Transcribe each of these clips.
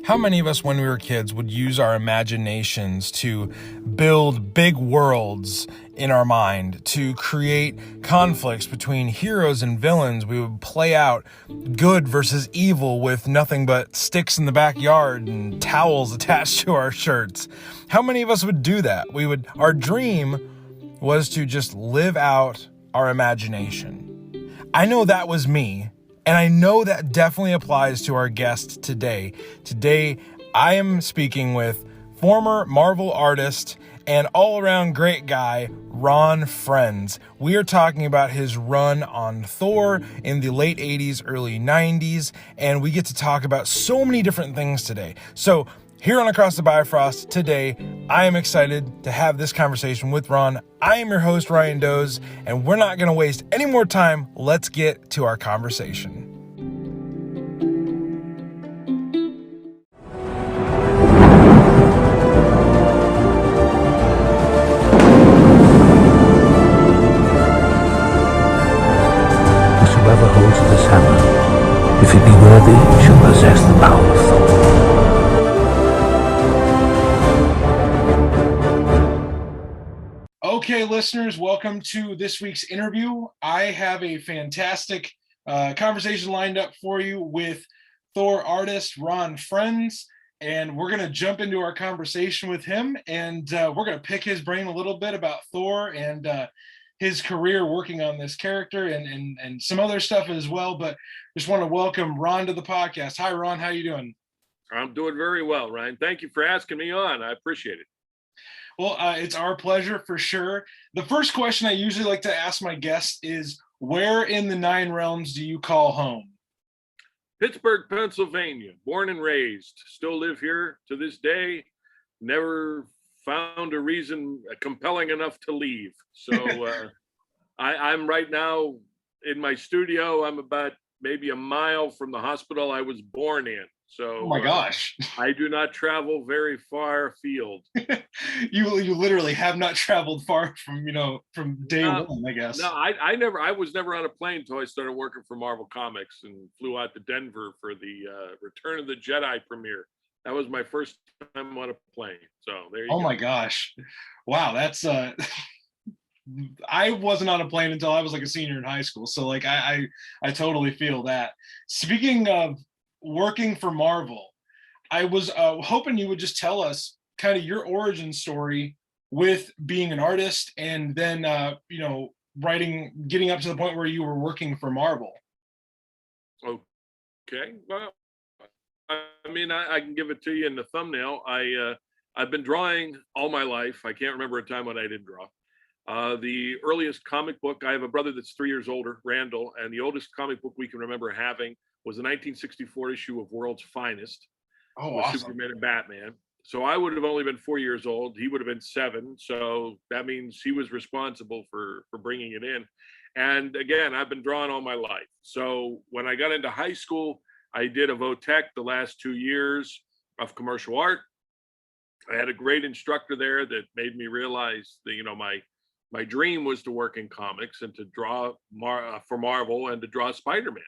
How many of us, when we were kids, would use our imaginations to build big worlds in our mind, to create conflicts between heroes and villains? We would play out good versus evil with nothing but sticks in the backyard and towels attached to our shirts. How many of us would do that? Our dream was to just live out our imagination. I know that was me. And I know that definitely applies to our guest today. Today, I am speaking with former Marvel artist and all-around great guy, Ron Frenz. We are talking about his run on Thor in the late 80s, early 90s, and we get to talk about so many different things today. So here on Across the Bifrost today, I am excited to have this conversation with Ron. I am your host, Ryan Doze, and we're not going to waste any more time. Let's get to our conversation. Whosoever holds this hammer, if he be worthy, shall possess the power of Thor. Okay, listeners, welcome to this week's interview. I have a fantastic conversation lined up for you with Thor artist Ron Frenz, and we're going to jump into our conversation with him, and we're going to pick his brain a little bit about Thor and his career working on this character and some other stuff as well. But just want to welcome Ron to the podcast. Hi, Ron. How you doing? I'm doing very well, Ryan. Thank you for asking me on. I appreciate it. Well, it's our pleasure for sure. The first question I usually like to ask my guests is, where in the Nine Realms do you call home? Pittsburgh, Pennsylvania, born and raised, still live here to this day. Never found a reason compelling enough to leave. So I'm right now in my studio. I'm about maybe a mile from the hospital I was born in. So, oh my gosh, I do not travel very far afield. you literally have not traveled far from day one, I guess. No, I was never on a plane until I started working for Marvel Comics and flew out to Denver for the Return of the Jedi premiere. That was my first time on a plane. So there you go. Oh my gosh, wow, that's I wasn't on a plane until I was like a senior in high school. So like I totally feel that. Speaking of working for Marvel, I was hoping you would just tell us kind of your origin story with being an artist and then writing, getting up to the point where you were working for Marvel. Okay, well, I mean, I can give it to you in the thumbnail. I've been drawing all my life. I can't remember a time when I didn't draw. The earliest comic book, I have a brother that's 3 years older, Randall, and the oldest comic book we can remember having was the 1964 issue of World's Finest. Oh, with awesome. Superman and Batman. So I would have only been 4 years old. He would have been 7. So that means he was responsible for bringing it in. And again, I've been drawing all my life. So when I got into high school, I did a Votech the last 2 years of commercial art. I had a great instructor there that made me realize that, my dream was to work in comics and to draw for Marvel and to draw Spider-Man.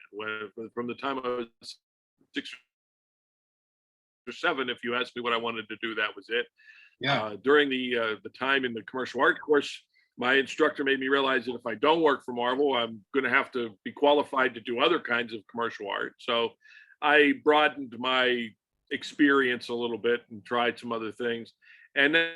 From the time I was 6 or 7, if you asked me what I wanted to do, that was it. Yeah. During the time in the commercial art course, my instructor made me realize that if I don't work for Marvel, I'm going to have to be qualified to do other kinds of commercial art. So I broadened my experience a little bit and tried some other things. And then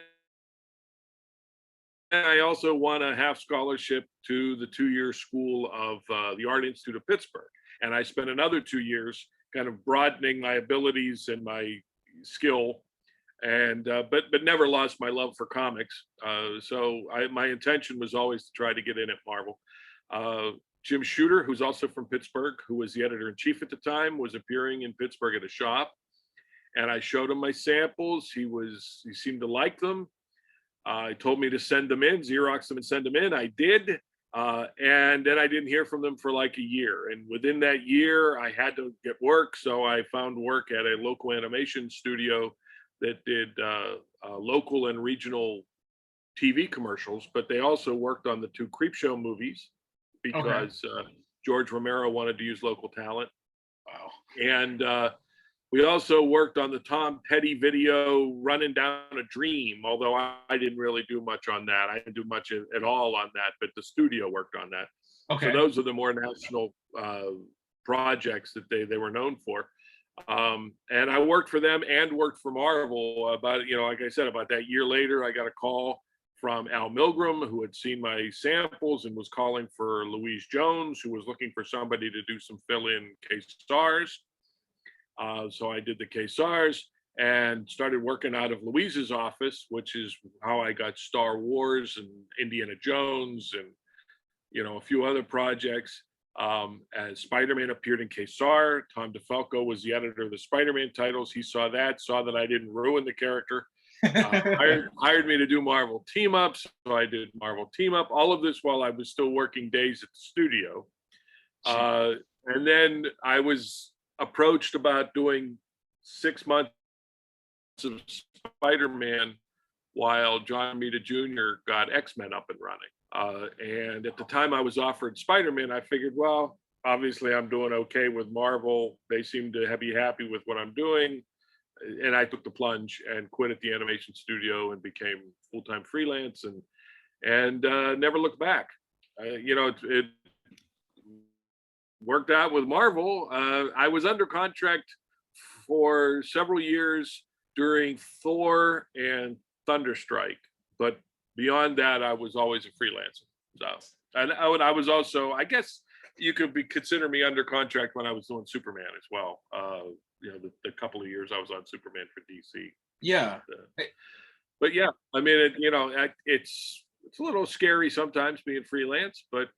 I also won a half scholarship to the 2-year school of the Art Institute of Pittsburgh. And I spent another 2 years kind of broadening my abilities and my skill, and but never lost my love for comics. So my intention was always to try to get in at Marvel. Jim Shooter, who's also from Pittsburgh, who was the editor-in-chief at the time, was appearing in Pittsburgh at a shop. And I showed him my samples. He seemed to like them. He told me to send them in, Xerox them and send them in. I did. And then I didn't hear from them for like a year. And within that year, I had to get work. So I found work at a local animation studio that did local and regional TV commercials, but they also worked on the 2 Creepshow movies because George Romero wanted to use local talent. Wow. And We also worked on the Tom Petty video Running Down a Dream, although I didn't really do much on that. I didn't do much at all on that, but the studio worked on that. Okay. So those are the more national projects that they were known for. And I worked for them and worked for Marvel about, like I said, about that year later, I got a call from Al Milgram, who had seen my samples and was calling for Louise Jones, who was looking for somebody to do some fill-in K-Stars. So I did the K-Stars and started working out of Louise's office, which is how I got Star Wars and Indiana Jones and, a few other projects. As Spider-Man appeared in K-Star, Tom DeFalco was the editor of the Spider-Man titles. He saw that I didn't ruin the character. Hired me to do Marvel team-ups, so I did Marvel team-up. All of this while I was still working days at the studio. And then I was approached about doing 6 months of Spider-Man while John Romita Jr. got X-Men up and running. And at the time I was offered Spider-Man, I figured, well, obviously I'm doing okay with Marvel. They seem to be happy with what I'm doing. And I took the plunge and quit at the animation studio and became full-time freelance and never looked back. It worked out with Marvel. I was under contract for several years during Thor and Thunderstrike, but beyond that, I was always a freelancer. So, and I was also, I guess you could consider me under contract when I was doing Superman as well. The couple of years I was on Superman for DC. Yeah. But yeah, I mean, it's a little scary sometimes being freelance, but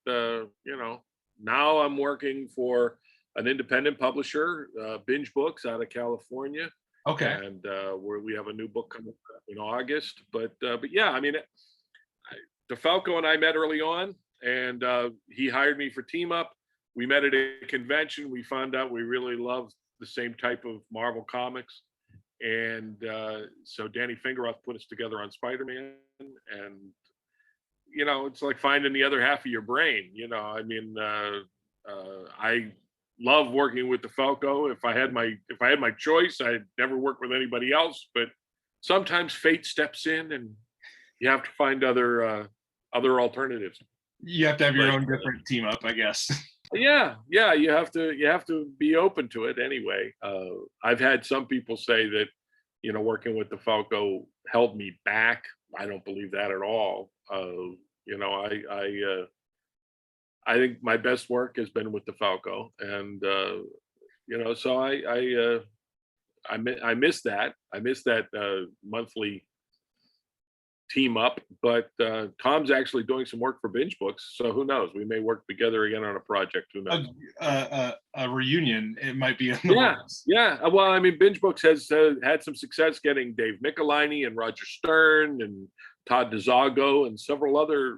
now I'm working for an independent publisher, Binge Books out of California. Okay. And where we have a new book coming up in August. But yeah, I mean, DeFalco and I met early on, and he hired me for Team Up. We met at a convention. We found out we really loved the same type of Marvel comics. And so Danny Fingeroth put us together on Spider-Man. And, it's like finding the other half of your brain. I mean, I love working with DeFalco. If I had my choice, I'd never work with anybody else. But sometimes fate steps in, and you have to find other alternatives. You have to have your own different team up, I guess. Yeah, you have to be open to it anyway. I've had some people say that working with DeFalco held me back. I don't believe that at all. I think my best work has been with DeFalco, and so I miss that. I miss that monthly team up, but Tom's actually doing some work for Binge Books, so who knows? We may work together again on a project. Who knows? A reunion, it might be in the works. Yeah. Well, I mean, Binge Books has had some success getting Dave Michelinie and Roger Stern and Todd DeZago and several other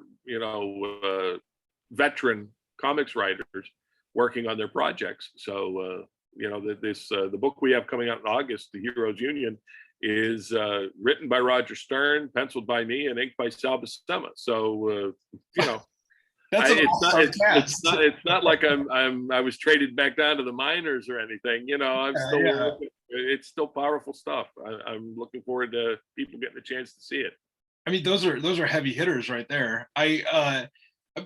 veteran comics writers working on their projects. So the book we have coming out in August, The Heroes Union, is written by Roger Stern, penciled by me, and inked by Sal Buscema. So That's it's not like I was traded back down to the minors or anything. I'm still it's still powerful stuff. I'm looking forward to people getting a chance to see it. I mean, those are heavy hitters right there.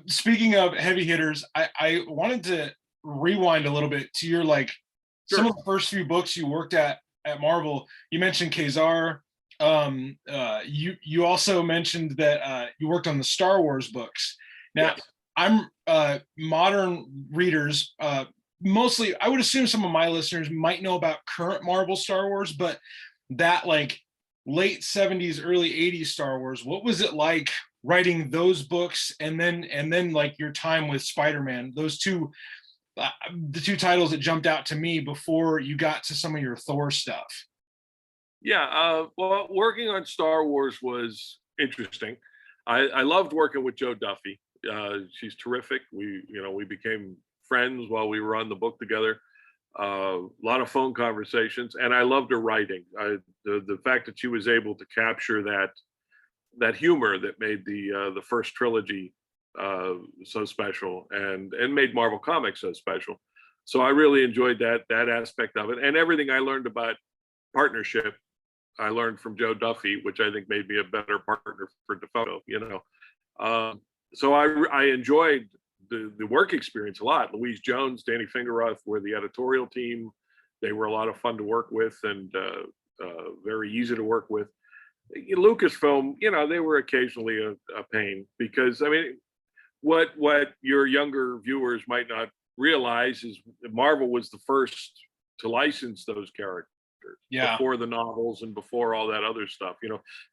Speaking of heavy hitters, I wanted to rewind a little bit to your some of the first few books you worked at Marvel. You mentioned Kazar. You also mentioned that you worked on the Star Wars books. Now, yes. I'm modern readers. Mostly, I would assume some of my listeners might know about current Marvel Star Wars, but that late 70s, early 80s Star Wars, what was it like writing those books, and then your time with Spider-Man? Those two, the two titles that jumped out to me before you got to some of your Thor stuff. Yeah, well, working on Star Wars was interesting. I loved working with Jo Duffy. She's terrific. We became friends while we were on the book together. A lot of phone conversations, and I loved her writing. The fact that she was able to capture that humor that made the first trilogy so special, and made Marvel Comics so special. So I really enjoyed that aspect of it, and everything I learned about partnership, I learned from Joe Duffy, which I think made me a better partner for DeFalco. So I enjoyed the work experience a lot. Louise Jones, Danny Fingeroth were the editorial team. They were a lot of fun to work with, and very easy to work with. Lucasfilm, they were occasionally a pain, because I mean, what your younger viewers might not realize is Marvel was the first to license those characters before the novels and before all that other stuff.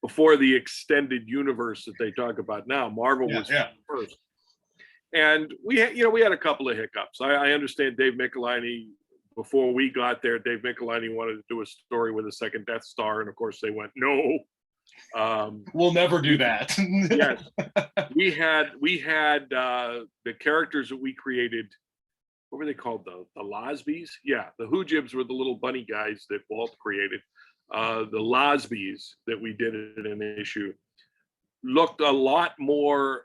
Before the extended universe that they talk about now, Marvel was first. And we had a couple of hiccups. I understand Dave Michelinie. Before we got there, Dave Michelinie wanted to do a story with a second Death Star, and of course they went no. We'll never do that. Yes, we had the characters that we created. What were they called? The Losbys? Yeah, the Hoojibs were the little bunny guys that Walt created. The Losbys that we did in an issue looked a lot more.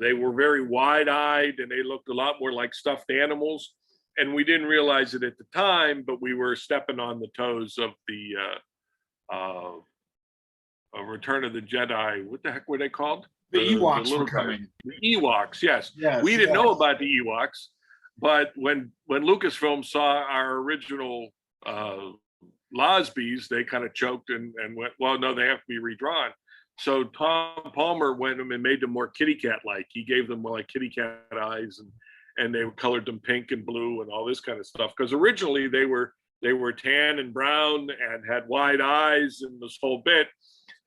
They were very wide-eyed, and they looked a lot more like stuffed animals. And we didn't realize it at the time, but we were stepping on the toes of the Return of the Jedi. What the heck were they called? The Ewoks were coming. The Ewoks, yes. We didn't know about the Ewoks, but when Lucasfilm saw our original Losbys, they kind of choked and went, well, no, they have to be redrawn. So Tom Palmer went and made them more kitty cat-like. He gave them more like kitty cat eyes, and they colored them pink and blue and all this kind of stuff. Because originally they were tan and brown and had wide eyes and this whole bit.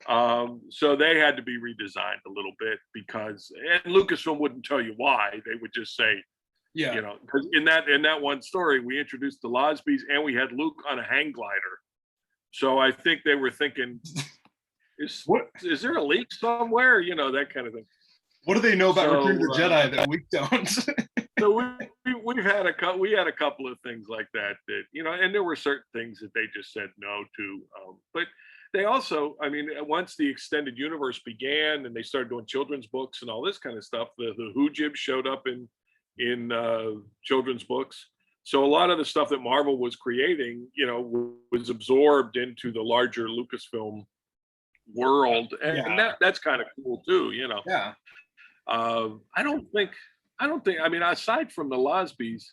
So they had to be redesigned a little bit, because, and Lucasfilm wouldn't tell you why. They would just say, because in that one story, we introduced the Losbys and we had Luke on a hang glider. So I think they were thinking, is there a leak somewhere? That kind of thing. What do they know about Return of the Jedi that we don't? So we had a couple of things like that, and there were certain things that they just said no to. But they also, I mean, once the extended universe began and they started doing children's books and all this kind of stuff, the Hoojib showed up in children's books. So a lot of the stuff that Marvel was creating, was absorbed into the larger Lucasfilm world, and that's kind of cool too. I don't think. I mean, aside from the Losbys,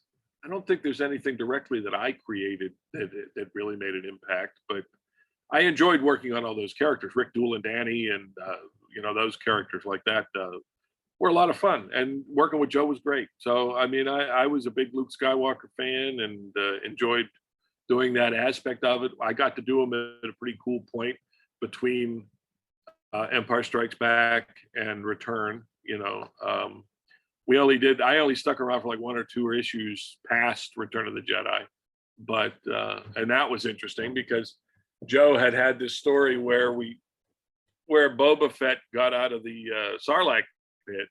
I don't think there's anything directly that I created that really made an impact. But I enjoyed working on all those characters, Rick Dool and Danny, and those characters like that were a lot of fun. And working with Joe was great. So I mean, I was a big Luke Skywalker fan, and enjoyed doing that aspect of it. I got to do him at a pretty cool point between Empire Strikes Back and Return. I only stuck around for like one or two issues past Return of the Jedi, but and that was interesting because Joe had this story where Boba Fett got out of the Sarlacc pit,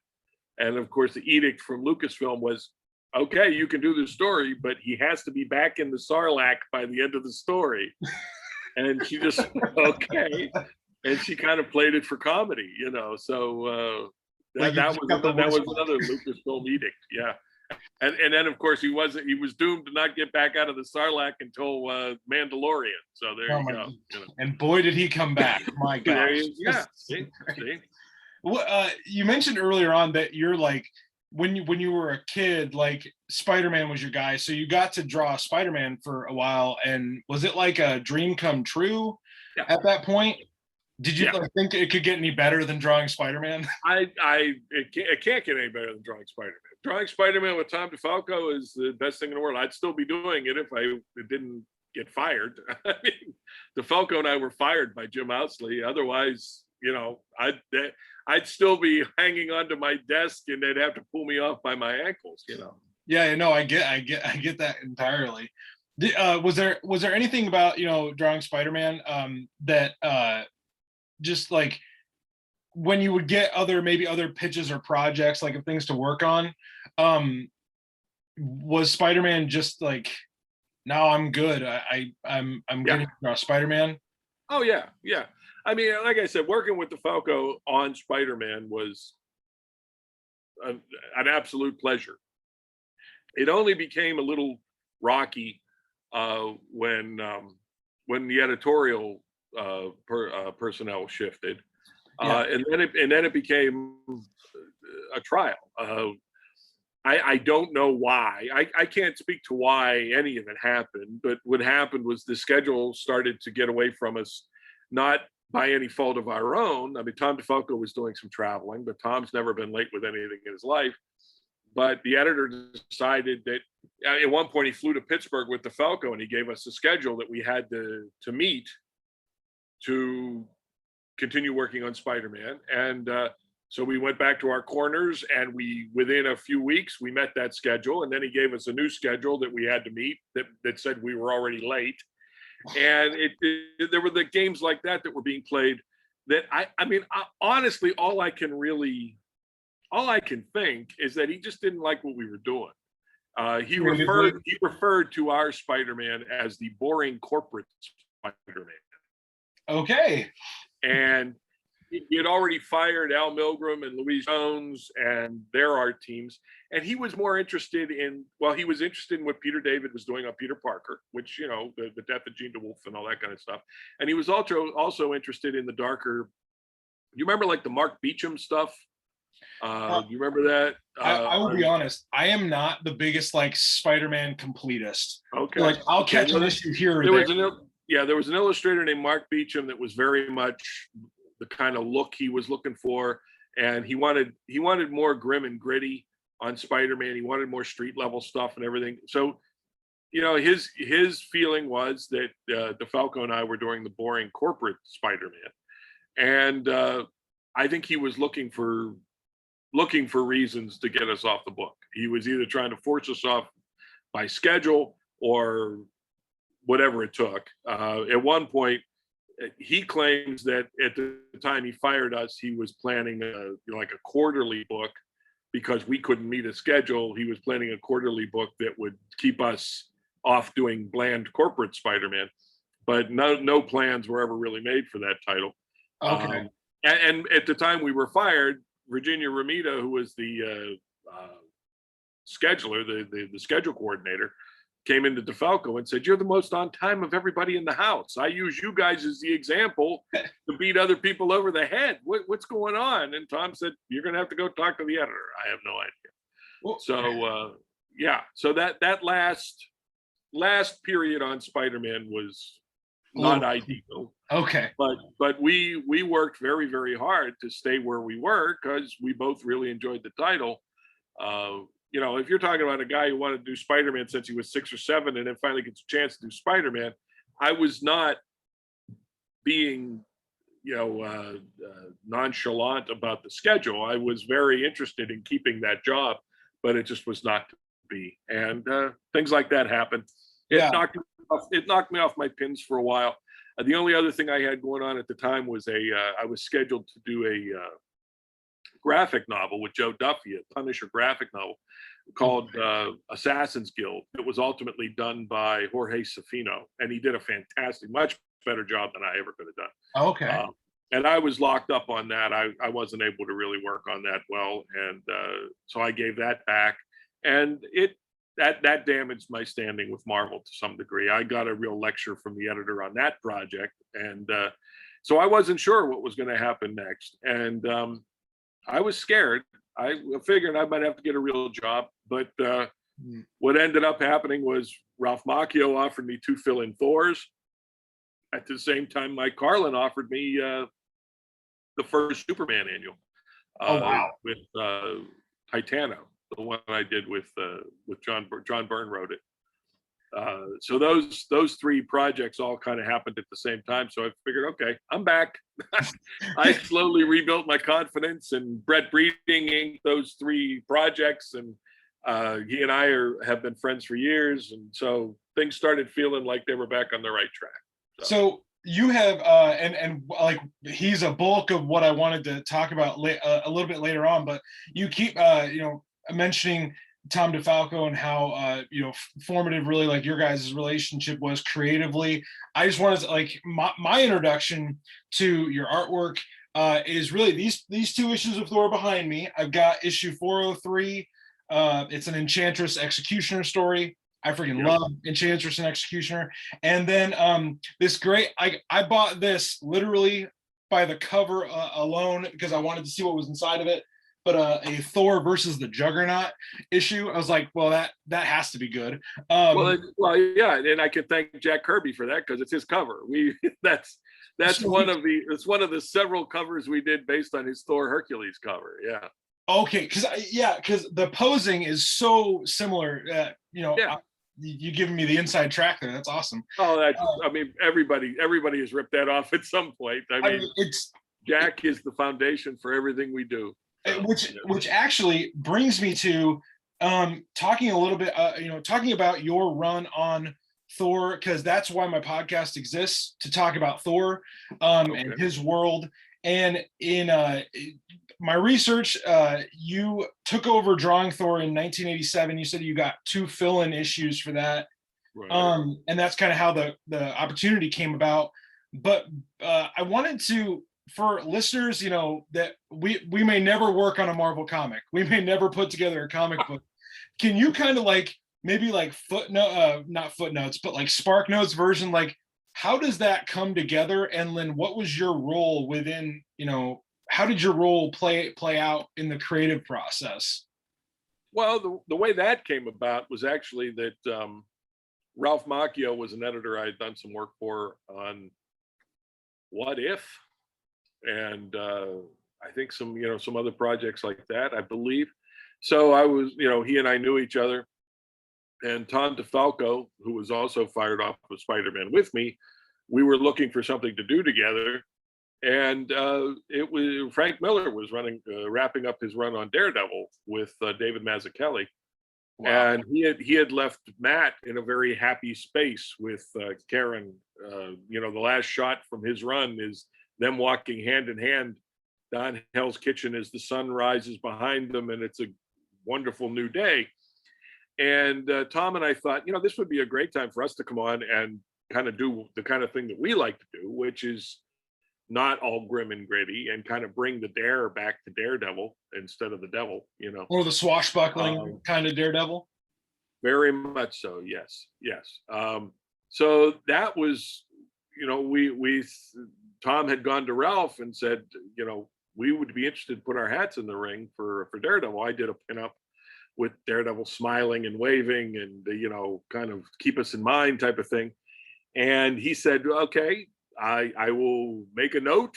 and of course the edict from Lucasfilm was, okay, you can do the story, but he has to be back in the Sarlacc by the end of the story. And she just okay, and she kind of played it for comedy, So that was another Lucasfilm edict, yeah. And then of course he was doomed to not get back out of the Sarlacc until Mandalorian. So there you go. And boy, did he come back! My gosh, yeah. See? Well, you mentioned earlier on that you're like, when you were a kid, like Spider-Man was your guy, so you got to draw Spider-Man for a while. And was it like a dream come true at that point? Did you think it could get any better than drawing Spider-Man? It can't get any better than drawing Spider-Man. Drawing Spider-Man with Tom DeFalco is the best thing in the world. I'd still be doing it if I didn't get fired. I mean, DeFalco and I were fired by Jim Owsley. Otherwise, I'd still be hanging onto my desk, and they'd have to pull me off by my ankles. Yeah, no, I get that entirely. Was there anything about drawing Spider-Man that just like when you would get other pitches or projects, like of things to work on, was Spider-Man just like, no, I'm good, I'm getting to draw Spider-Man? Oh yeah. I mean, like I said, working with DeFalco on Spider-Man was an absolute pleasure. It only became a little rocky when the editorial personnel shifted, and then it became a trial. I don't know why. I can't speak to why any of it happened, but what happened was the schedule started to get away from us, not by any fault of our own. I mean, Tom DeFalco was doing some traveling, but Tom's never been late with anything in his life. But the editor decided that at one point he flew to Pittsburgh with DeFalco, and he gave us a schedule that we had to meet to continue working on Spider-Man. And so we went back to our corners, and within a few weeks, we met that schedule. And then he gave us a new schedule that we had to meet that said we were already late. And there were the games like that were being played that honestly, all I can think is that he just didn't like what we were doing. He referred to our Spider-Man as the boring corporate Spider-Man. Okay. And he had already fired Al Milgrom and Louise Jones and their art teams. And he was more interested in what Peter David was doing on Peter Parker, which, the death of Jean DeWolf and all that kind of stuff. And he was also interested in the darker, you remember like the Mark Beecham stuff? You remember that? I will be honest. I am not the biggest like Spider-Man completist. Okay. Like I'll catch an issue here or there. There was an illustrator named Mark Beecham that was very much the kind of look he was looking for, and he wanted more grim and gritty on Spider-Man. He wanted more street level stuff and everything. So, his feeling was that DeFalco and I were doing the boring corporate Spider-Man, and I think he was looking for reasons to get us off the book. He was either trying to force us off by schedule or whatever it took. At one point, he claims that at the time he fired us, he was planning like a quarterly book because we couldn't meet a schedule. He was planning a quarterly book that would keep us off doing bland corporate Spider-Man, but no plans were ever really made for that title. Okay. And at the time we were fired, Virginia Ramita, who was the scheduler, the schedule coordinator, came into DeFalco and said, "You're the most on time of everybody in the house. I use you guys as the example to beat other people over the head. What's going on?" And Tom said, "You're going to have to go talk to the editor." I have no idea. Well, so so that last period on Spider-Man was not ideal. Okay. But we worked very, very hard to stay where we were because we both really enjoyed the title. If you're talking about a guy who wanted to do Spider-Man since he was 6 or 7 and then finally gets a chance to do Spider-Man, I was not being, nonchalant about the schedule. I was very interested in keeping that job, but it just was not to be. And things like that happened. It knocked me off my pins for a while. The only other thing I had going on at the time was I was scheduled to do a graphic novel with Joe Duffy, a Punisher graphic novel called Assassin's Guild. It was ultimately done by Jorge Safino, and he did a fantastic, much better job than I ever could have done. Okay. And I was locked up on that. I wasn't able to really work on that well, and so I gave that back, and that damaged my standing with Marvel to some degree. I got a real lecture from the editor on that project, and so I wasn't sure what was going to happen next, and I was scared. I figured I might have to get a real job, but what ended up happening was Ralph Macchio offered me 2 fill-in Thors. At the same time, Mike Carlin offered me the first Superman annual with Titano, the one I did with John Byrne wrote it. So those 3 projects all kind of happened at the same time. So I figured, okay, I'm back. I slowly rebuilt my confidence, and Brett Breeding inked those 3 projects, and he and I have been friends for years, and so things started feeling like they were back on the right track. So you have and like he's a bulk of what I wanted to talk about a little bit later on, but you keep mentioning Tom DeFalco and how formative really like your guys' relationship was creatively. I just wanted to like my introduction to your artwork is really these 2 issues of Thor behind me. I've got issue 403 It's an Enchantress Executioner story. I freaking love Enchantress and Executioner. And then this great, I bought this literally by the cover alone because I wanted to see what was inside of it. But a Thor versus the Juggernaut issue, I was like, well, that has to be good. Well, yeah, and I can thank Jack Kirby for that because it's his cover. That's one of the several covers we did based on his Thor Hercules cover. Yeah. Okay, because the posing is so similar. You giving me the inside track there. That's awesome. Oh, I mean, everybody has ripped that off at some point. I mean, Jack is the foundation for everything we do. So, which actually brings me to talking a little bit, talking about your run on Thor, because that's why my podcast exists, to talk about Thor and his world. And in my research, you took over drawing Thor in 1987. You said you got 2 fill-in issues for that. Right. And that's kind of how the opportunity came about. But I wanted to, for listeners, that we may never work on a Marvel comic. We may never put together a comic book. Can you kind of maybe not footnotes, but like Spark Notes version, how does that come together? And Lynn, what was your role within, how did your role play out in the creative process? Well, the way that came about was actually that Ralph Macchio was an editor I had done some work for on What If, and I think some other projects like that, I believe. So I was, he and I knew each other, and Tom DeFalco, who was also fired off with Spider-Man with me, we were looking for something to do together. And it was Frank Miller was wrapping up his run on Daredevil with David Mazzucchelli. Wow. And he had left Matt in a very happy space with Karen. The last shot from his run is them walking hand in hand down Hell's Kitchen as the sun rises behind them, and it's a wonderful new day. And Tom and I thought, this would be a great time for us to come on and kind of do the kind of thing that we like to do, which is not all grim and gritty, and kind of bring the dare back to Daredevil instead of the devil, or the swashbuckling kind of Daredevil. Very much so. Yes. So that was, Tom had gone to Ralph and said, we would be interested to put our hats in the ring for Daredevil. I did a pinup with Daredevil smiling and waving and, kind of keep us in mind type of thing. And he said, okay, I will make a note,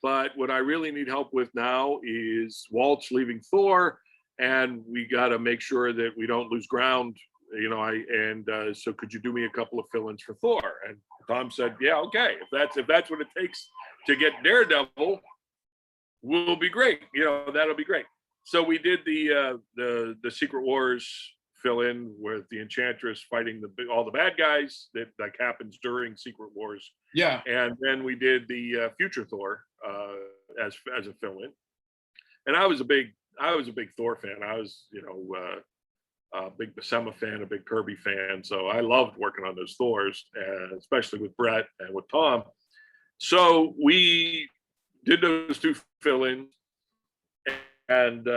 but what I really need help with now is Walt's leaving Thor, and we got to make sure that we don't lose ground, so could you do me a couple of fill-ins for Thor? And Tom said, yeah, okay, if that's what it takes to get Daredevil, will be great. That'll be great. So we did the Secret Wars fill-in with the Enchantress fighting all the bad guys that happens during Secret Wars. Yeah. And then we did the Future Thor as a fill-in. And I was a big Thor fan. I was, a big Buscema fan, a big Kirby fan. So I loved working on those Thors, especially with Brett and with Tom. So we did those 2 fill-ins, and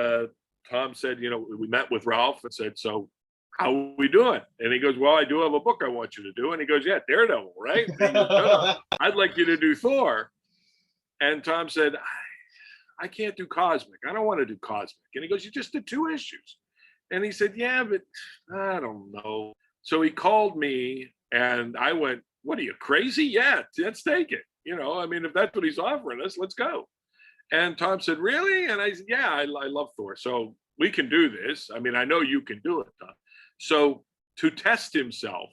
Tom said, we met with Ralph and said, so how are we doing? And he goes, well, I do have a book I want you to do. And he goes, yeah, Daredevil, right? He goes, no, I'd like you to do Thor. And Tom said, I can't do Cosmic. I don't want to do Cosmic. And he goes, you just did 2 issues. And he said, yeah, but I don't know. So he called me and I went, what are you, crazy? Yeah, let's take it. If that's what he's offering us, let's go. And Tom said, really? And I said, yeah, I love Thor. So we can do this. I know you can do it, Tom. So to test himself,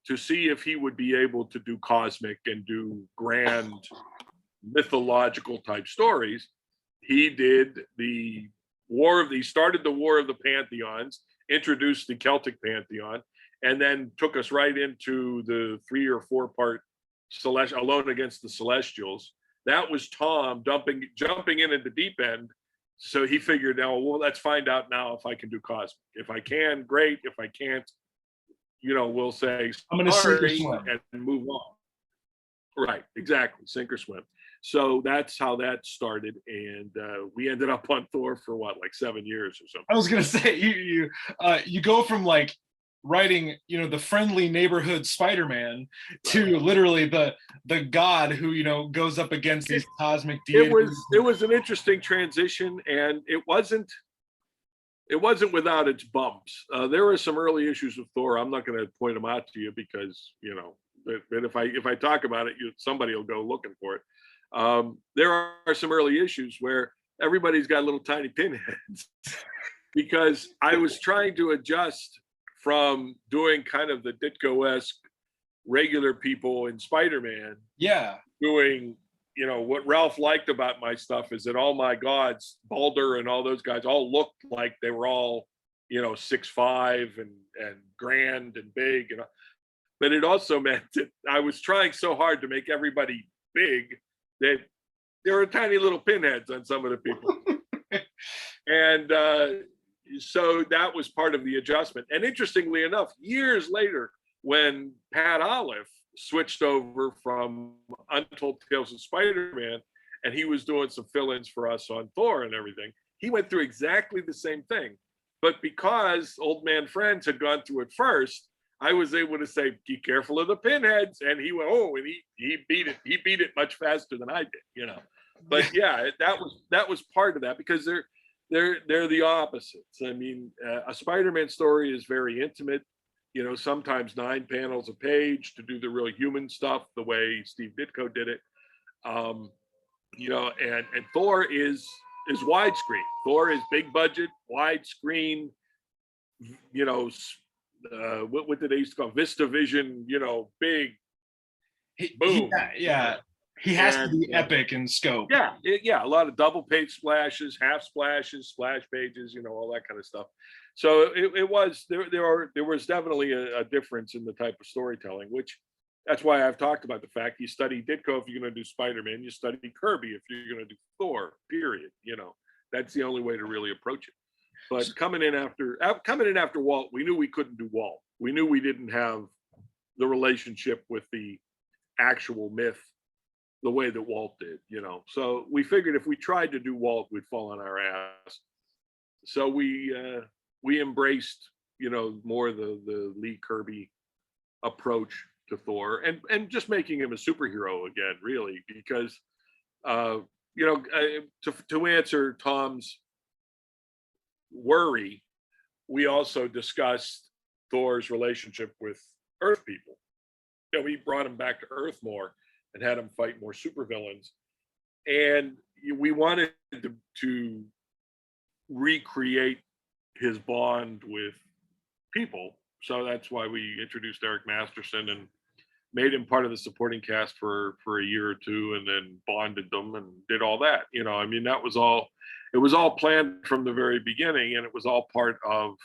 to see if he would be able to do Cosmic and do grand mythological type stories, he did he started the War of the Pantheons, introduced the Celtic Pantheon, and then took us right into the 3 or 4 part Alone Against the Celestials. That was Tom jumping in at the deep end. So he figured, well, let's find out now if I can do Cosmic. If I can, great. If I can't, we'll say, I'm going to sink or swim and move on. Right, exactly, sink or swim. So that's how that started, and we ended up on Thor for what, like 7 years or something. I was gonna say you go from like writing, you know, the friendly neighborhood Spider-Man to literally the god who, you know, goes up against these cosmic deities. It was an interesting transition, and it wasn't without its bumps. There were some early issues with Thor. I'm not going to point them out to you because, you know, but if I talk about it, somebody will go looking for it. There are some early issues where everybody's got little tiny pinheads because I was trying to adjust from doing kind of the Ditko-esque regular people in Spider-Man. Yeah. Doing, you know, what Ralph liked about my stuff is that all my gods, Balder and all those guys, all looked like they were all, you know, 6'5" and grand and big. And but it also meant that I was trying so hard to make everybody big that there were tiny little pinheads on some of the people. And so that was part of the adjustment. And interestingly enough, years later, when Pat Olive switched over from Untold Tales of Spider-Man, and he was doing some fill-ins for us on Thor and everything, he went through exactly the same thing. But because Old Man Frenz had gone through it first, I was able to say, "Be careful of the pinheads," and he went, "Oh," and he beat it. He beat it much faster than I did, you know. But yeah, that was part of that, because they're the opposites. I mean, a Spider-Man story is very intimate. You know, sometimes 9 panels a page to do the real human stuff the way Steve Ditko did it. You know, and Thor is widescreen. Thor is big budget, widescreen. You know, what did they used to call Vista Vision? You know, big boom. Yeah. He has to be epic in scope. Yeah, a lot of double page splashes, half splashes, splash pages, you know, all that kind of stuff. So it was there was definitely a difference in the type of storytelling, which that's why I've talked about the fact you study Ditko if you're going to do Spider-Man, you study Kirby if you're going to do Thor. Period. You know, that's the only way to really approach it. But coming in after Walt, we knew we couldn't do Walt. We knew we didn't have the relationship with the actual myth the way that Walt did, you know. So we figured if we tried to do Walt, we'd fall on our ass. So we embraced, you know, more the Lee Kirby approach to Thor, and just making him a superhero again, really, because you know, to answer Tom's worry, we also discussed Thor's relationship with Earth people. You know, we brought him back to Earth more and had him fight more supervillains. And we wanted to recreate his bond with people. So that's why we introduced Eric Masterson and made him part of the supporting cast for a year or two, and then bonded them and did all that. You know, I mean, it was all planned from the very beginning, and it was all part of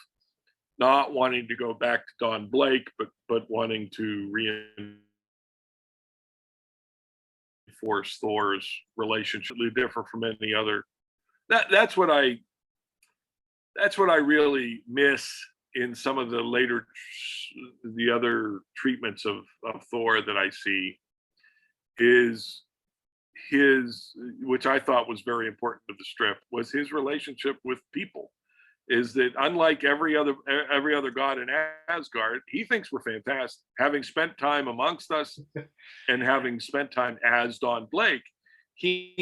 not wanting to go back to Don Blake, but wanting to reinforce Thor's relationship, different from any other. That's what I really miss in some of the other treatments of Thor that I see, is his, which I thought was very important to the strip, was his relationship with people. Is that unlike every other god in Asgard, he thinks we're fantastic. Having spent time amongst us and having spent time as Don Blake, he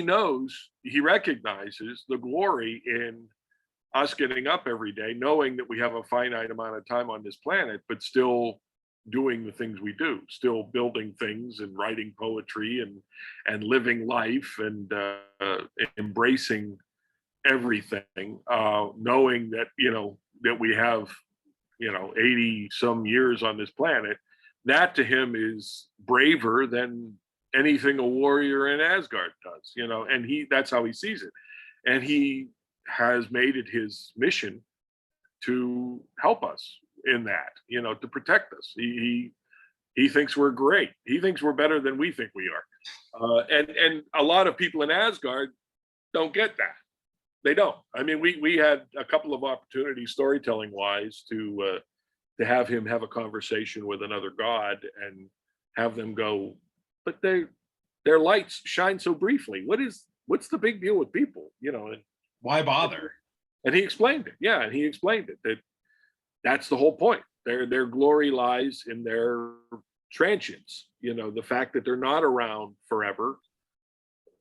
recognizes the glory in us getting up every day, knowing that we have a finite amount of time on this planet, but still doing the things we do, still building things and writing poetry and living life and embracing everything, knowing that, you know, that we have, you know, 80 some years on this planet. That to him is braver than anything a warrior in Asgard does, you know, and that's how he sees it. And he has made it his mission to help us in that, you know, to protect us. He thinks we're great. He thinks we're better than we think we are. And a lot of people in Asgard don't get that. They don't. I mean, we had a couple of opportunities storytelling wise to have him have a conversation with another god and have them go, but they their lights shine so briefly. What's the big deal with people? And Why bother? and he explained it. Yeah, and he explained it that that's the whole point. Their glory lies in their transience. The fact that they're not around forever.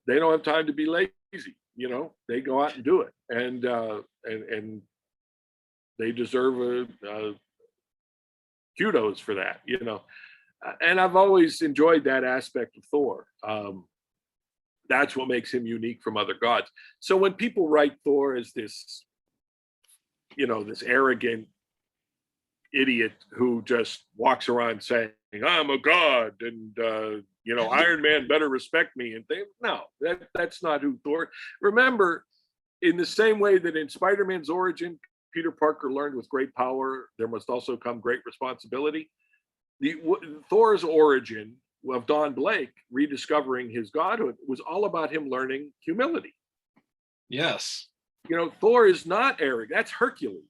They don't have time to be lazy. They go out and do it, and they deserve a kudos for that. And I've always enjoyed that aspect of Thor. That's what makes him unique from other gods. So when people write Thor as this, this arrogant idiot who just walks around saying, I'm a god, and Iron Man better respect me, and no, that's not who Thor. Remember, in the same way that in Spider-Man's origin, Peter Parker learned with great power, there must also come great responsibility. Thor's origin of Don Blake rediscovering his godhood was all about him learning humility. Yes. Thor is not arrogant. That's Hercules.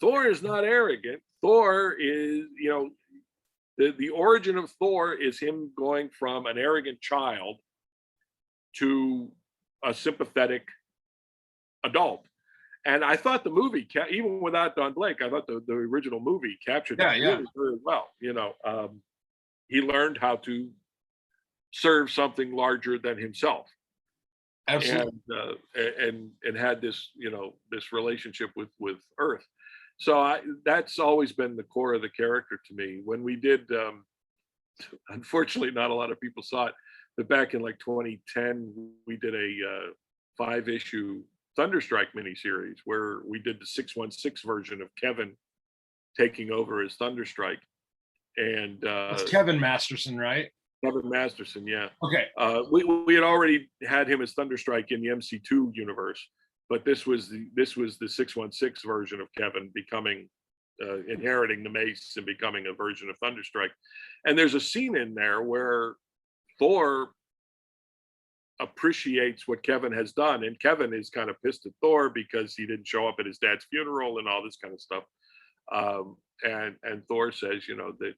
Thor is not arrogant. Thor is, the origin of Thor is him going from an arrogant child to a sympathetic adult. And I thought the movie, even without Don Blake, I thought the original movie captured that really very well. He learned how to serve something larger than himself. Absolutely. And had this, this relationship with Earth. So that's always been the core of the character to me. When we did, unfortunately, not a lot of people saw it, but back in like 2010, we did a 5-issue Thunderstrike miniseries where we did the 616 version of Kevin taking over as Thunderstrike. And that's Kevin Masterson, right? Kevin Masterson, yeah. Okay. We had already had him as Thunderstrike in the MC2 universe, but this was the 616 version of Kevin becoming inheriting the mace and becoming a version of Thunderstrike. And there's a scene in there where Thor appreciates what Kevin has done, and Kevin is kind of pissed at Thor because he didn't show up at his dad's funeral and all this kind of stuff. And Thor says, that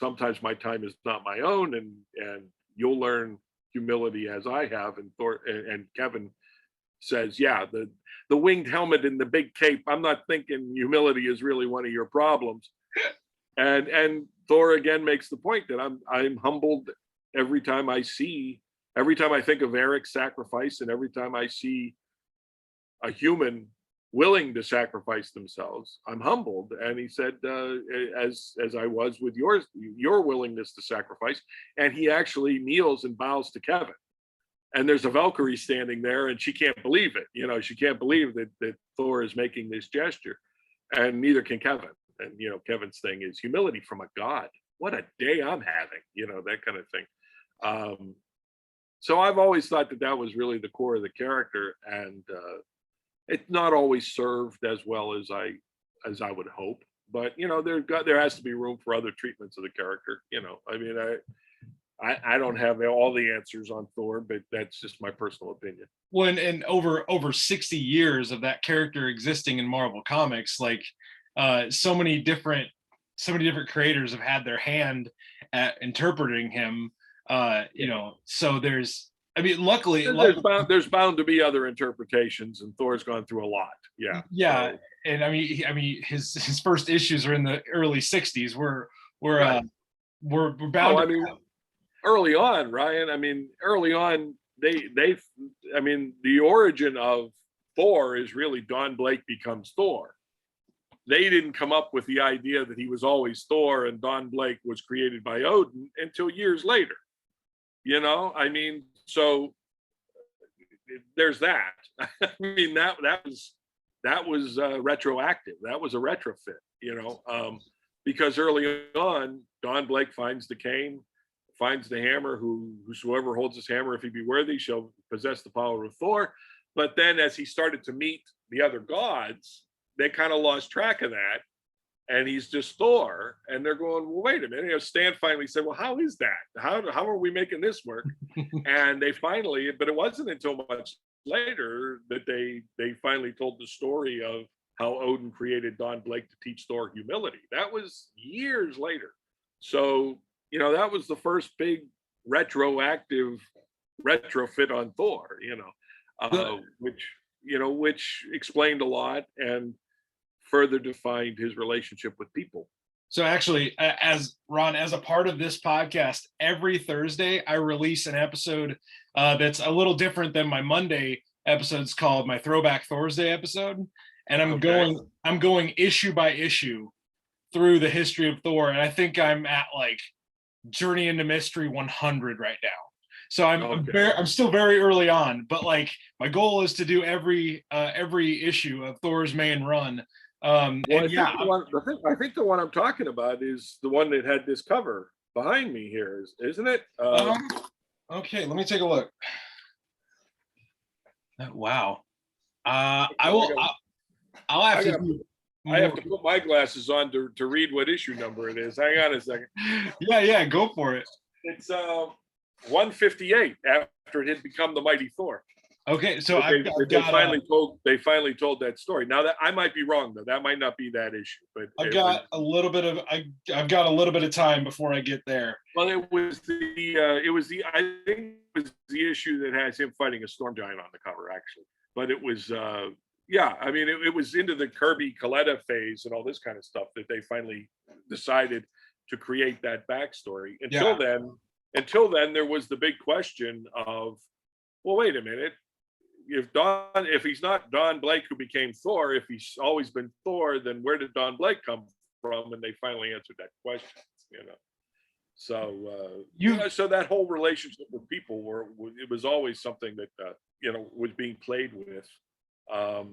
sometimes my time is not my own, and you'll learn humility as I have. And Thor and Kevin says, yeah, the winged helmet and the big cape, I'm not thinking humility is really one of your problems. And Thor again makes the point that I'm humbled every time I think of Eric's sacrifice, and every time I see a human willing to sacrifice themselves, I'm humbled. And he said, as I was with your willingness to sacrifice. And he actually kneels and bows to Kevin. And there's a Valkyrie standing there, and she can't believe it. She can't believe that Thor is making this gesture, and neither can Kevin. And Kevin's thing is humility from a god. What a day I'm having, that kind of thing. So I've always thought that was really the core of the character, and it's not always served as well as I would hope. But there has to be room for other treatments of the character. I mean, I don't have all the answers on Thor, but that's just my personal opinion. When and over 60 years of that character existing in Marvel Comics, like so many different creators have had their hand at interpreting him. So luckily there's bound to be other interpretations, and Thor's gone through a lot. Yeah. So. And I mean his first issues are in the early 60s. We're bound to early on, Ryan. Early on, the origin of Thor is really Don Blake becomes Thor. They didn't come up with the idea that he was always Thor and Don Blake was created by Odin until years later. So there's that. That was retroactive. That was a retrofit, because early on, Don Blake finds the cane, finds the hammer, whosoever holds his hammer, if he be worthy, shall possess the power of Thor. But then as he started to meet the other gods, they kind of lost track of that. And he's just Thor. And they're going, well, wait a minute. Stan finally said, well, how is that? How are we making this work? And they finally, but it wasn't until much later that they finally told the story of how Odin created Don Blake to teach Thor humility. That was years later. So, that was the first big retroactive retrofit on Thor, which explained a lot and further defined his relationship with people. So actually, as Ron, as a part of this podcast, every Thursday I release an episode that's a little different than my Monday episodes, called my Throwback Thursday episode, and I'm going issue by issue through the history of Thor, and I think I'm at like Journey into Mystery 100 right now. So I'm still very early on, but like my goal is to do every issue of Thor's main run. I think the one I'm talking about is the one that had this cover behind me here, isn't it? Okay, let me take a look. Wow. I'll have to. I have to put my glasses on to read what issue number it is. Hang on a second. Yeah, go for it. It's 158 after it had become the Mighty Thor. Okay, so they finally told that story. Now that I might be wrong though, that might not be that issue. But I've got a little bit of time before I get there. Well, I think it was the issue that has him fighting a storm giant on the cover actually. But it was it was into the Kirby Coletta phase and all this kind of stuff that they finally decided to create that backstory. Until then, there was the big question of, well, wait a minute. If he's not Don Blake who became Thor, if he's always been Thor, then where did Don Blake come from? And they finally answered that question, So so that whole relationship with people it was always something that was being played with. But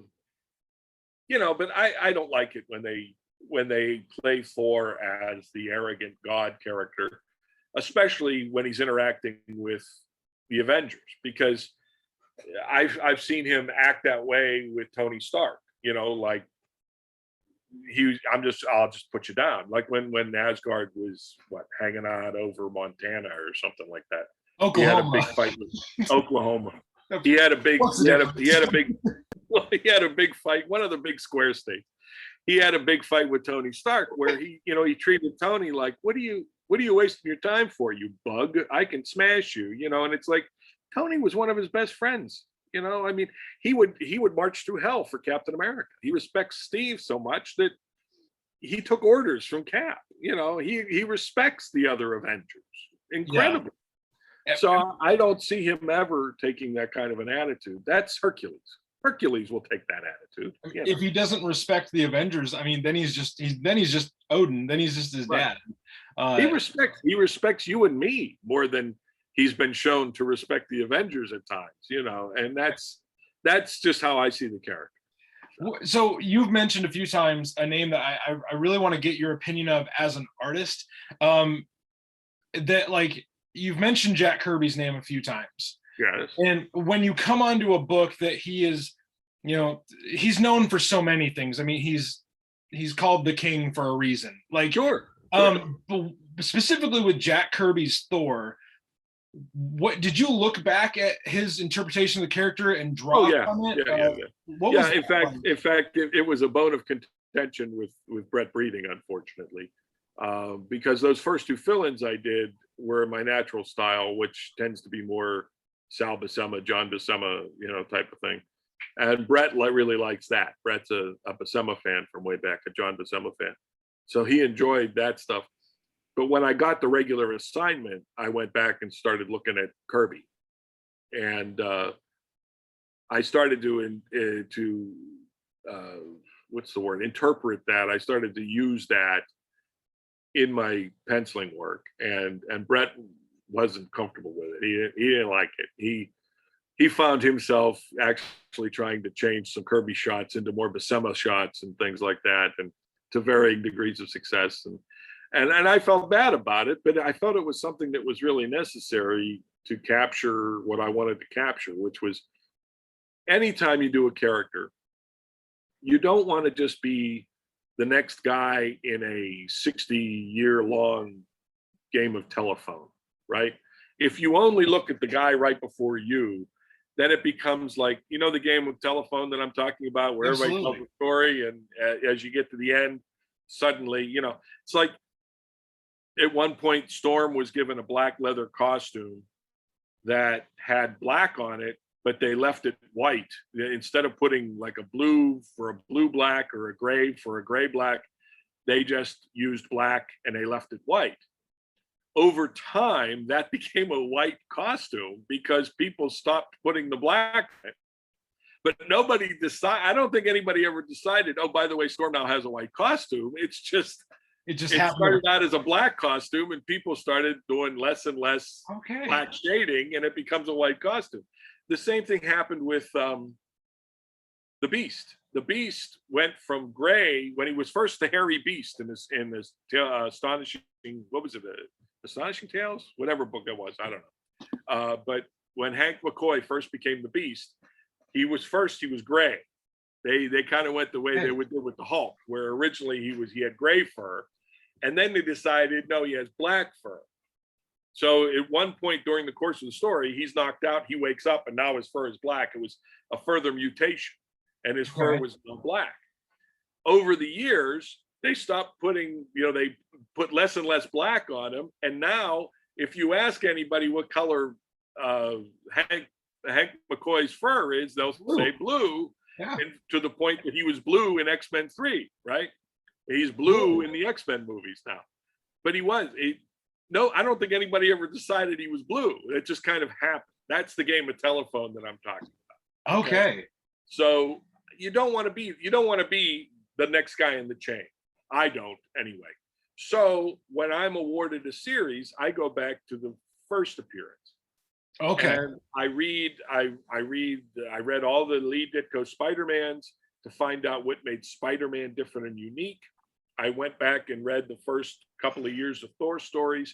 I don't like it when they play Thor as the arrogant God character, especially when he's interacting with the Avengers, because I've seen him act that way with Tony Stark, like I'll just put you down. Like when Asgard was hanging out over Montana or something like that. Oklahoma. He had a big fight with Oklahoma. He had a big fight, one of the big square states. He had a big fight with Tony Stark where he treated Tony like, what are you wasting your time for, you bug? I can smash you, and it's like Tony was one of his best friends. He would march through hell for Captain America. He respects Steve so much that he took orders from Cap. He respects the other Avengers incredibly. Yeah. So I don't see him ever taking that kind of an attitude. That's Hercules. Hercules will take that attitude. If he doesn't respect the Avengers, then he's just Odin. Then he's just his dad. He respects you and me more than he's been shown to respect the Avengers at times. And that's just how I see the character. So you've mentioned a few times a name that I really want to get your opinion of as an artist. You've mentioned Jack Kirby's name a few times. Yes. And when you come onto a book that he is, he's known for so many things. He's called the King for a reason. Sure. But specifically with Jack Kirby's Thor, what did you look back at his interpretation of the character and draw from it? In fact, it was a bone of contention with Brett Breeding, unfortunately, because those first two fill-ins I did were my natural style, which tends to be more Sal Buscema, John Buscema, type of thing. And Brett really likes that. Brett's a Buscema fan from way back, a John Buscema fan. So he enjoyed that stuff. But when I got the regular assignment, I went back and started looking at Kirby. And I started to interpret that. I started to use that in my penciling work, and Brett wasn't comfortable with it. He didn't like it. He found himself actually trying to change some Kirby shots into more Buscema shots and things like that, and to varying degrees of success. And I felt bad about it, but I thought it was something that was really necessary to capture what I wanted to capture, which was anytime you do a character, you don't want to just be the next guy in a 60-year-long game of telephone, right? If you only look at the guy right before you, then it becomes like, the game of telephone that I'm talking about, where everybody tells a story, and as you get to the end, suddenly, it's like At one point, Storm was given a black leather costume that had black on it, but they left it white. Instead of putting like a blue for a blue black or a gray for a gray black, they just used black and they left it white. Over time, that became a white costume because people stopped putting the black in it. But nobody decided, I don't think anybody ever decided, oh, by the way, Storm now has a white costume. It started out as a black costume, and people started doing less and less black shading, and it becomes a white costume. The same thing happened with the Beast. The Beast went from gray when he was first the hairy beast in this astonishing, what was it, Astonishing Tales, whatever book it was, I don't know. But when Hank McCoy first became the Beast, he was gray. They kind of went the way they would do with the Hulk, where originally he had gray fur, and then they decided no, he has black fur. So at one point during the course of the story, he's knocked out, he wakes up, and now his fur is black. It was a further mutation, and his fur was black. Over the years, they stopped putting, they put less and less black on him, and now if you ask anybody what color Hank McCoy's fur is, they'll say blue. Yeah. And to the point that he was blue in X-Men 3, right? He's blue in the X-Men movies now. But no, I don't think anybody ever decided he was blue. It just kind of happened. That's the game of telephone that I'm talking about. Okay. So you don't want to be the next guy in the chain. I don't anyway. So when I'm awarded a series, I go back to the first appearance. Okay. And I read all the Lee Ditko Spider-Mans to find out what made Spider-Man different and unique. I went back and read the first couple of years of Thor stories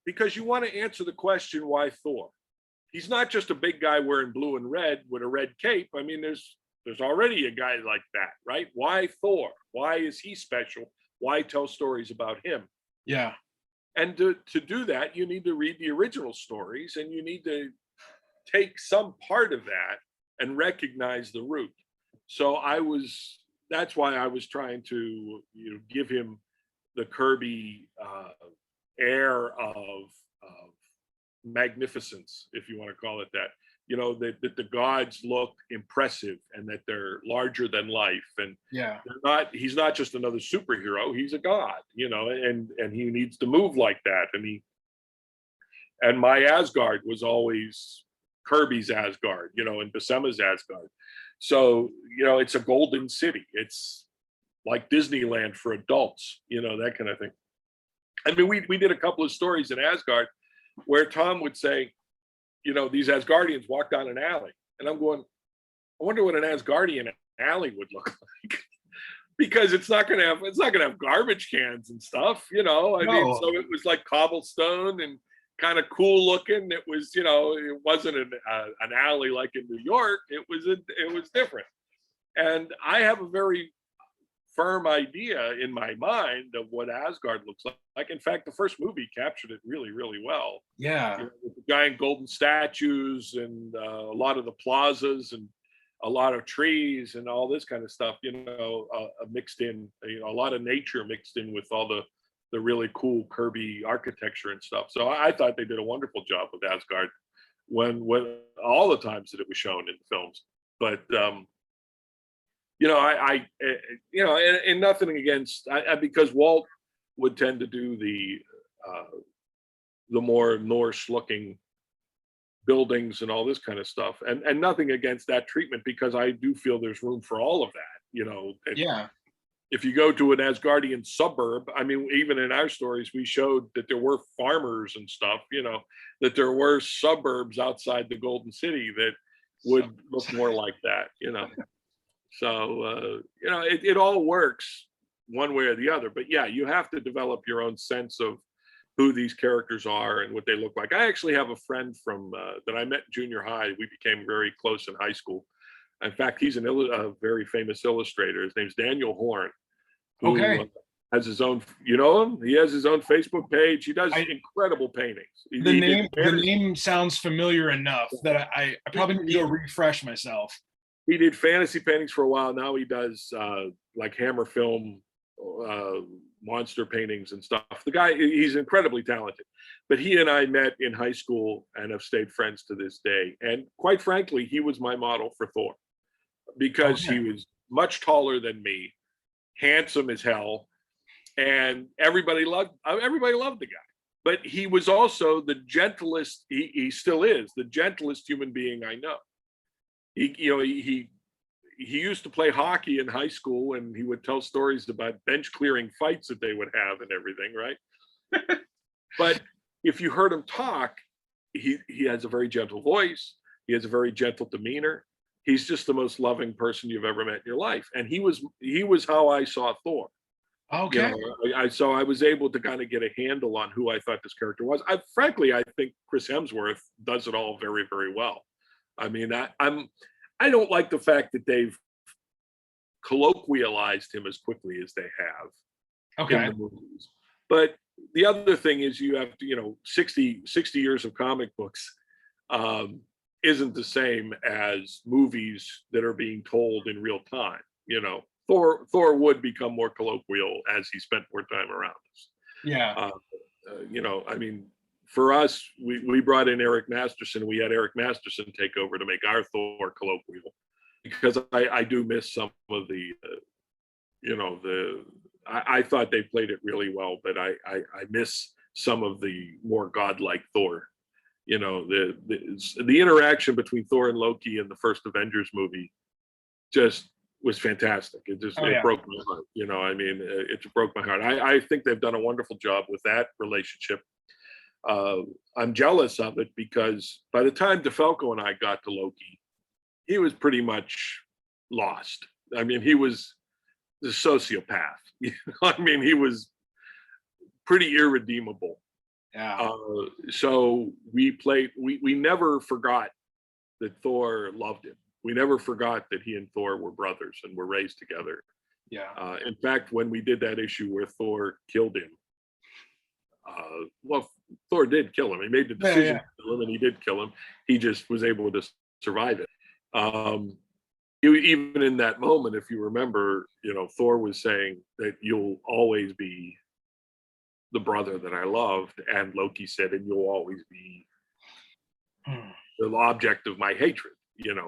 because you want to answer the question, why Thor? He's not just a big guy wearing blue and red with a red cape. I mean, there's already a guy like that, right? Why Thor? Why is he special? Why tell stories about him? Yeah. And to do that, you need to read the original stories, and you need to take some part of that and recognize the root. So that's why I was trying to give him the Kirby air of magnificence, if you want to call it that. That the gods look impressive and that they're larger than life, and he's not just another superhero, he's a god, and he needs to move like that. And my Asgard was always Kirby's Asgard, and Buscema's Asgard. So, it's a golden city. It's like Disneyland for adults, that kind of thing. I mean, we did a couple of stories in Asgard where Tom would say, these Asgardians walk down an alley, and I'm going, I wonder what an Asgardian alley would look like, because it's not going to have garbage cans and stuff, I mean, so it was like cobblestone and kind of cool looking. It was, it wasn't an alley like in New York. It was different, and I have a very firm idea in my mind of what Asgard looks like. In fact, the first movie captured it really, really well. Yeah. With the giant golden statues and a lot of the plazas and a lot of trees and all this kind of stuff, mixed in, a lot of nature mixed in with all the really cool Kirby architecture and stuff. So I thought they did a wonderful job with Asgard when all the times that it was shown in the films. But and nothing against, because Walt would tend to do the more Norse looking buildings and all this kind of stuff, and nothing against that treatment, because I do feel there's room for all of that, Yeah. If you go to an Asgardian suburb, I mean, even in our stories, we showed that there were farmers and stuff, that there were suburbs outside the Golden City that would look more like that, So, it all works one way or the other. But yeah, you have to develop your own sense of who these characters are and what they look like. I actually have a friend from that I met in junior high. We became very close in high school. In fact, he's a very famous illustrator. His name's Daniel Horn, who has his own, him? He has his own Facebook page. He does incredible paintings. The name sounds familiar enough that I probably need to go refresh myself. He did fantasy paintings for a while. Now he does like Hammer Film monster paintings and stuff. The guy, he's incredibly talented, but he and I met in high school and have stayed friends to this day. And quite frankly, he was my model for Thor because he was much taller than me, handsome as hell, and everybody loved the guy. But he was also the gentlest, he still is the gentlest human being I know. He used to play hockey in high school, and he would tell stories about bench clearing fights that they would have and everything, right? But if you heard him talk, he has a very gentle voice. He has a very gentle demeanor. He's just the most loving person you've ever met in your life. And he was how I saw Thor. Okay. So I was able to kind of get a handle on who I thought this character was. Frankly, I think Chris Hemsworth does it all very, very well. I mean, I don't like the fact that they've colloquialized him as quickly as they have in the movies. But the other thing is you have to, 60 years of comic books isn't the same as movies that are being told in real time. Thor would become more colloquial as he spent more time around us. Yeah. I mean, for us, we brought in Eric Masterson. We had Eric Masterson take over to make our Thor colloquial, because I do miss some of the, I thought they played it really well, but I miss some of the more godlike Thor. The interaction between Thor and Loki in the first Avengers movie just was fantastic. It broke my heart. It broke my heart. I think they've done a wonderful job with that relationship. I'm jealous of it because by the time DeFalco and I got to Loki, he was pretty much lost. I mean, he was the sociopath. I mean, he was pretty irredeemable. Yeah. So we never forgot that Thor loved him. We never forgot that he and Thor were brothers and were raised together. Yeah. In fact, when we did that issue where Thor killed him, Thor did kill him. He made the decision to kill him, and he did kill him. He just was able to survive it. Even in that moment, if you remember, Thor was saying that you'll always be the brother that I loved, and Loki said, and you'll always be the object of my hatred,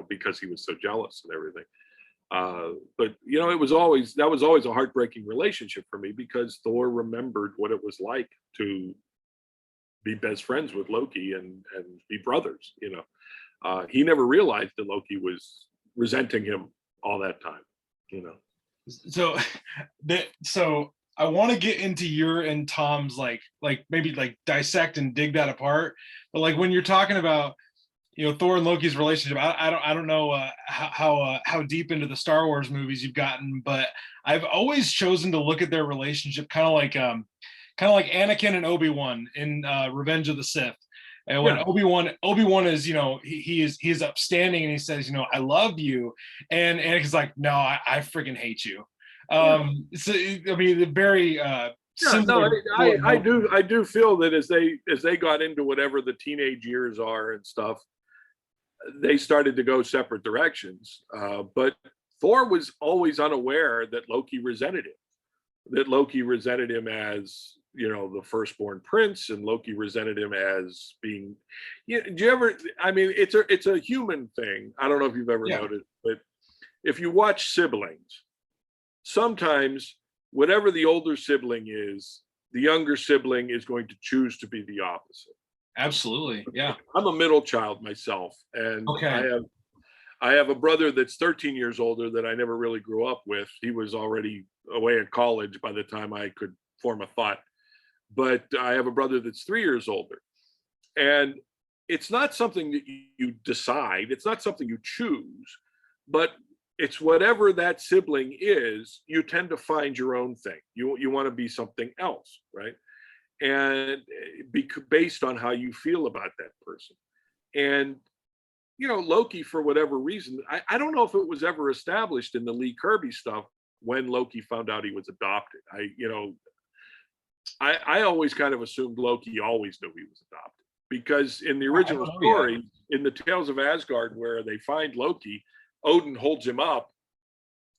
because he was so jealous and everything. But that was always a heartbreaking relationship for me, because Thor remembered what it was like to be best friends with Loki and be brothers. He never realized that Loki was resenting him all that time. So I want to get into your and Tom's maybe dissect and dig that apart. But when you're talking about Thor and Loki's relationship, I don't know how deep into the Star Wars movies you've gotten, but I've always chosen to look at their relationship kind of like Anakin and Obi-Wan in Revenge of the Sith. And when Obi-Wan is, he is upstanding and he says, I love you, and Anakin's like, no, I freaking hate you. So I mean, very similar. I do feel that as they got into whatever the teenage years are and stuff, they started to go separate directions. But Thor was always unaware that Loki resented him as the firstborn prince, and Loki resented him as being. It's a human thing. I don't know if you've ever noticed, but if you watch siblings, sometimes whatever the older sibling is, the younger sibling is going to choose to be the opposite. Absolutely. Yeah. I'm a middle child myself, and I have a brother that's 13 years older that I never really grew up with. He was already away at college by the time I could form a thought. But I have a brother that's 3 years older. And it's not something that you decide. It's not something you choose, but it's whatever that sibling is, you tend to find your own thing. You want to be something else, right? And based on how you feel about that person. And Loki, for whatever reason, I don't know if it was ever established in the Lee Kirby stuff when Loki found out he was adopted. I always kind of assumed Loki always knew he was adopted, because in the original story, in the Tales of Asgard, where they find Loki, Odin holds him up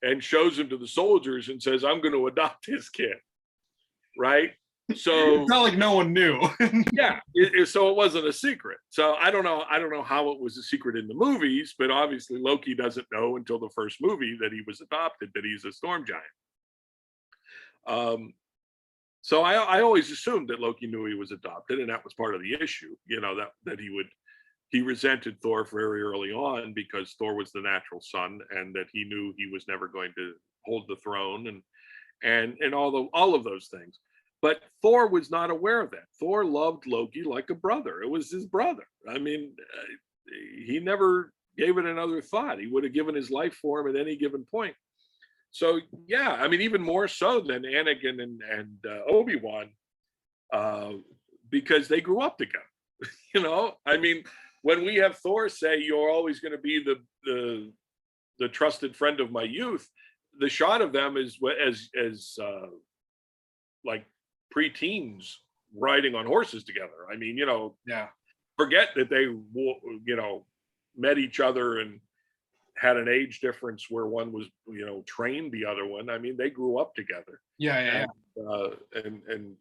and shows him to the soldiers and says, I'm going to adopt his kid. right? So it's not like no one knew. yeah, so it wasn't a secret. So I don't know how it was a secret in the movies, but obviously Loki doesn't know until the first movie that he was adopted, that he's a storm giant. So I always assumed that Loki knew he was adopted, and that was part of the issue, that he resented Thor very early on because Thor was the natural son, and that he knew he was never going to hold the throne, and all of those things. But Thor was not aware of that. Thor loved Loki like a brother. It was his brother. I mean, he never gave it another thought. He would have given his life for him at any given point. So, yeah, I mean, even more so than Anakin and Obi-Wan, because they grew up together. I mean, when we have Thor say, "You're always going to be the trusted friend of my youth," the shot of them is as like preteens riding on horses together. I mean, yeah. Forget that they, met each other and had an age difference where one was, trained the other one. I mean, they grew up together. Yeah. And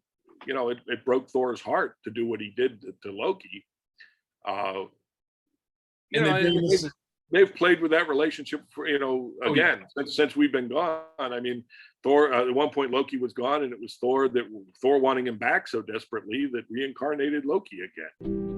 it broke Thor's heart to do what he did to Loki. They've played with that relationship for, since we've been gone. I mean, Thor, at one point Loki was gone, and it was Thor wanting him back so desperately that reincarnated Loki again.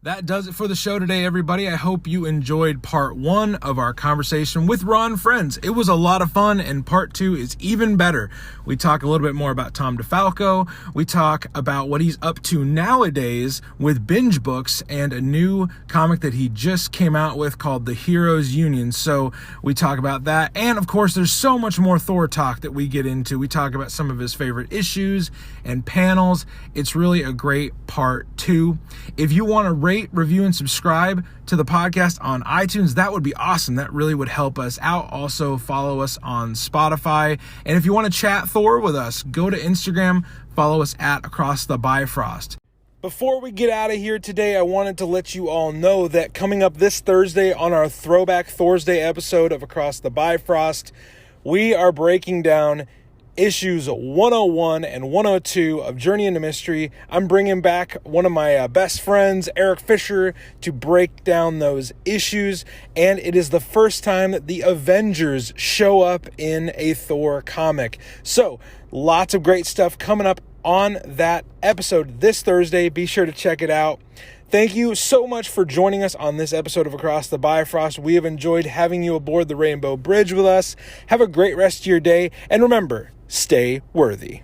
That does it for the show today, everybody. I hope you enjoyed part 1 of our conversation with Ron Frenz. It was a lot of fun, and part 2 is even better. We talk a little bit more about Tom DeFalco. We talk about what he's up to nowadays with binge books and a new comic that he just came out with called The Heroes Union. So we talk about that. And of course, there's so much more Thor talk that we get into. We talk about some of his favorite issues and panels. It's really a great part 2. If you want to rate, review, and subscribe to the podcast on iTunes, that would be awesome. That really would help us out. Also, follow us on Spotify. And if you want to chat Thor with us, go to Instagram, follow us at ACROSS THE BIFROST. Before we get out of here today, I wanted to let you all know that coming up this Thursday on our Throwback Thursday episode of Across the Bifrost, we are breaking down issues 101 and 102 of Journey into Mystery. I'm bringing back one of my best friends, Eric Fisher, to break down those issues. And it is the first time that the Avengers show up in a Thor comic. So lots of great stuff coming up on that episode this Thursday. Be sure to check it out. Thank you so much for joining us on this episode of Across the Bifrost. We have enjoyed having you aboard the Rainbow Bridge with us. Have a great rest of your day. And remember, stay worthy.